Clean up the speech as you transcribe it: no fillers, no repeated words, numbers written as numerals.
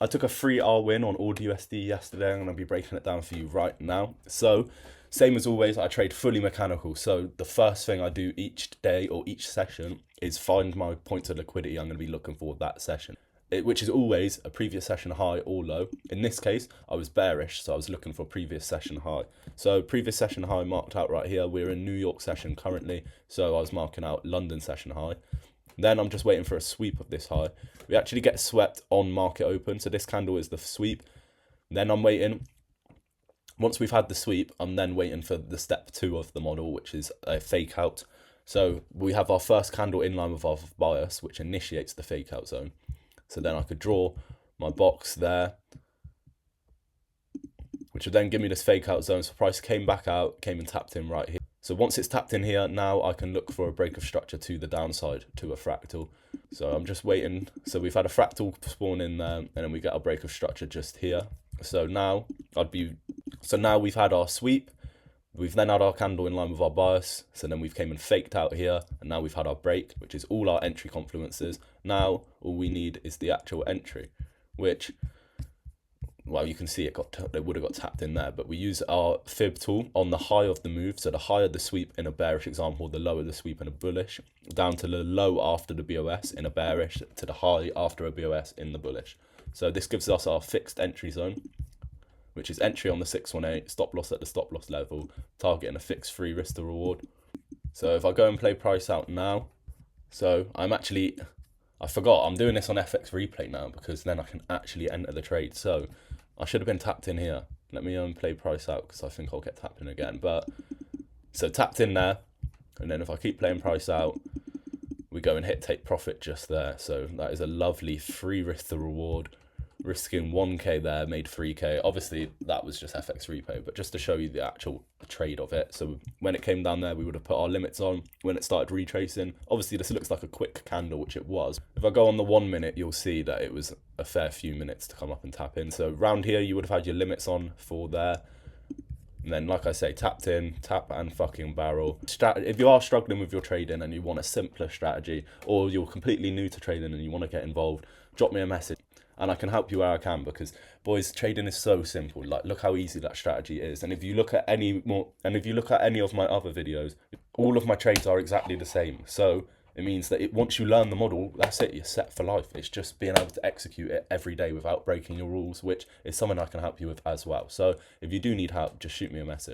I took a 3R win on AudUSD yesterday. I'm going to be breaking it down for you right now. So, same as always, I trade fully mechanical. So, the first thing I do each day or each session is find my points of liquidity I'm going to be looking for that session, which is always a previous session high or low. In this case, I was bearish, so I was looking for a previous session high. So previous session high marked out right here. We're in New York session currently, so I was marking out London session high. Then I'm just waiting for a sweep of this high. We actually get swept on market open, so this candle is the sweep. Then I'm waiting. Once we've had the sweep, I'm then waiting for the step 2 of the model, which is a fake out. So we have our first candle in line with our bias, which initiates the fake out zone. So then I could draw my box there, which would then give me this fake out zone. So price came back out, came and tapped in right here. So once it's tapped in here, now I can look for a break of structure to the downside, to a fractal. So I'm just waiting. So we've had a fractal spawn in there, and then we get a break of structure just here. So now we've had our sweep. We've then had our candle in line with our bias. So then we've came and faked out here, and now we've had our break, which is all our entry confluences. Now all we need is the actual entry, which, well, you can see it would have got tapped in there, but we use our fib tool on the high of the move. So the higher the sweep in a bearish example, the lower the sweep in a bullish, down to the low after the BOS in a bearish, to the high after a BOS in the bullish. So this gives us our fixed entry zone, which is entry on the 618, stop loss at the stop loss level, targeting a fixed free risk to reward. So if I go and play price out now, so I forgot, I'm doing this on FX replay now because then I can actually enter the trade. So I should have been tapped in here. Let me play price out because I think I'll get tapped in again. But so tapped in there, and then if I keep playing price out, we go and hit take profit just there. So that is a lovely free risk to reward. Risking 1k there, made 3k. Obviously that was just FX replay, but just to show you the actual trade of it. So when it came down there, we would have put our limits on. When it started retracing, obviously this looks like a quick candle, which it was. If I go on the 1 minute, you'll see that it was a fair few minutes to come up and tap in. So round here, you would have had your limits on for there. And then, like I say, tapped in, tap and fucking barrel. If you are struggling with your trading and you want a simpler strategy, or you're completely new to trading and you want to get involved, drop me a message. And I can help you where I can, because boys, trading is so simple. Like, look how easy that strategy is. And if you look at any of my other videos, all of my trades are exactly the same. So it means that once you learn the model, that's it, you're set for life. It's just being able to execute it every day without breaking your rules, which is something I can help you with as well. So if you do need help, just shoot me a message.